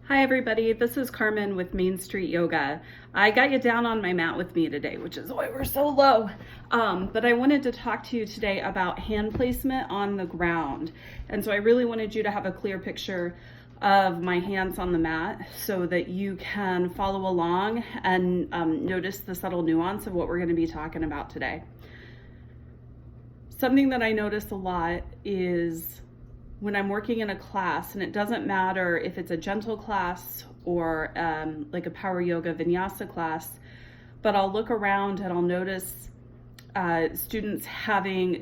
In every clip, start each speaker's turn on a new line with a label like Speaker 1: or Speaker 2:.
Speaker 1: Hi everybody, this is Carmen with Main Street Yoga. I got you down on my mat with me today, which is why we're so low. But I wanted to talk to you today about hand placement on the ground. And so I really wanted you to have a clear picture of my hands on the mat so that you can follow along and notice the subtle nuance of what we're going to be talking about today. Something that I notice a lot is when I'm working in a class, and it doesn't matter if it's a gentle class or like a power yoga vinyasa class, but I'll look around and I'll notice students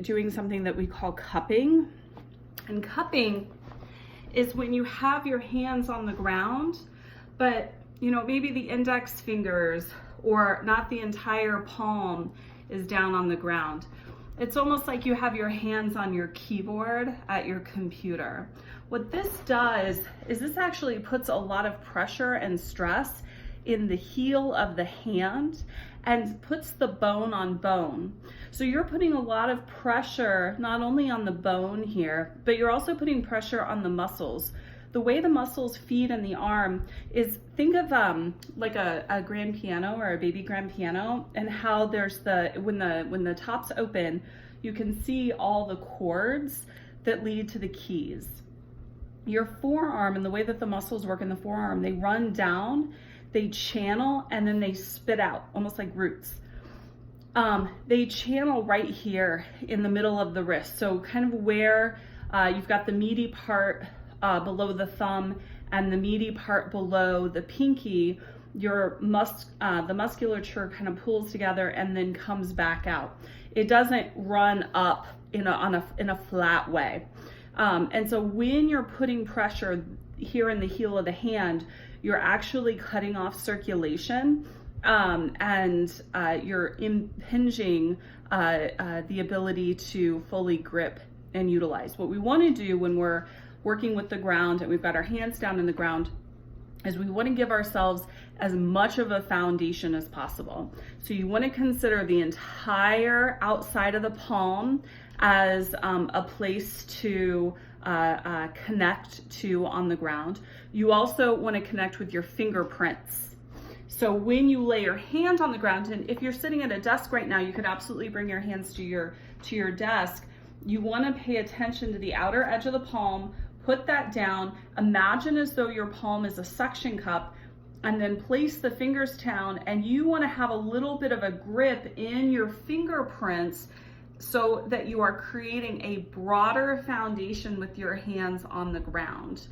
Speaker 1: doing something that we call cupping. And cupping is when you have your hands on the ground, but maybe the index fingers or not the entire palm is down on the ground. It's almost like you have your hands on your keyboard at your computer. What this does is this actually puts a lot of pressure and stress in the heel of the hand and puts the bone on bone. So you're putting a lot of pressure not only on the bone here, but you're also putting pressure on the muscles. The way the muscles feed in the arm is, think of like a grand piano or a baby grand piano, and how there's when the top's open, you can see all the chords that lead to the keys. Your forearm, and the way that the muscles work in the forearm, they run down, they channel, and then they spit out, almost like roots. They channel right here in the middle of the wrist, so kind of where you've got the meaty part below the thumb and the meaty part below the pinky. The musculature kind of pulls together and then comes back out. It doesn't run up in a flat way. And so when you're putting pressure here in the heel of the hand, you're actually cutting off circulation, and you're impinging the ability to fully grip and utilize. What we want to do when we're working with the ground and we've got our hands down in the ground is we want to give ourselves as much of a foundation as possible. So you want to consider the entire outside of the palm as a place to connect to on the ground. You also want to connect with your fingerprints. So when you lay your hand on the ground, and if you're sitting at a desk right now, you could absolutely bring your hands to your desk. You want to pay attention to the outer edge of the palm. Put that down. Imagine as though your palm is a suction cup, and then place the fingers down, and you want to have a little bit of a grip in your fingerprints so that you are creating a broader foundation with your hands on the ground.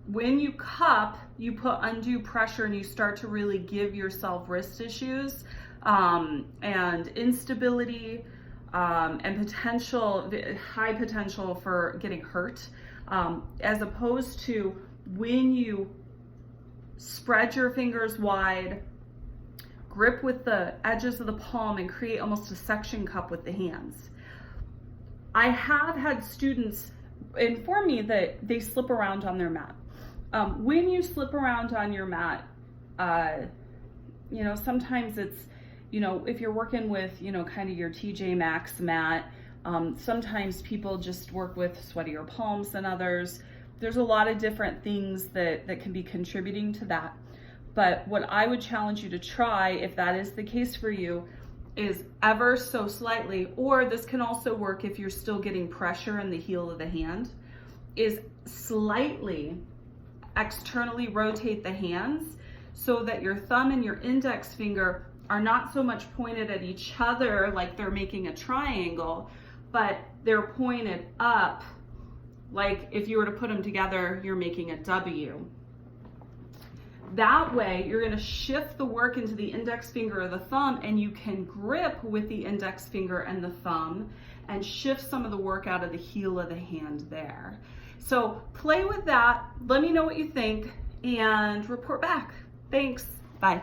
Speaker 1: When you cup, you put undue pressure and you start to really give yourself wrist issues and instability and high potential for getting hurt. As opposed to when you spread your fingers wide, grip with the edges of the palm, and create almost a suction cup with the hands. I have had students inform me that they slip around on their mat. When you slip around on your mat, sometimes it's, if you're working with, kind of your TJ Maxx mat, sometimes people just work with sweatier palms than others. There's a lot of different things that can be contributing to that. But what I would challenge you to try, if that is the case for you, is ever so slightly, or this can also work if you're still getting pressure in the heel of the hand, is slightly externally rotate the hands so that your thumb and your index finger are not so much pointed at each other like they're making a triangle, but they're pointed up, like if you were to put them together, you're making a W. That way, you're going to shift the work into the index finger or the thumb, and you can grip with the index finger and the thumb and shift some of the work out of the heel of the hand there. So play with that. Let me know what you think and report back. Thanks. Bye.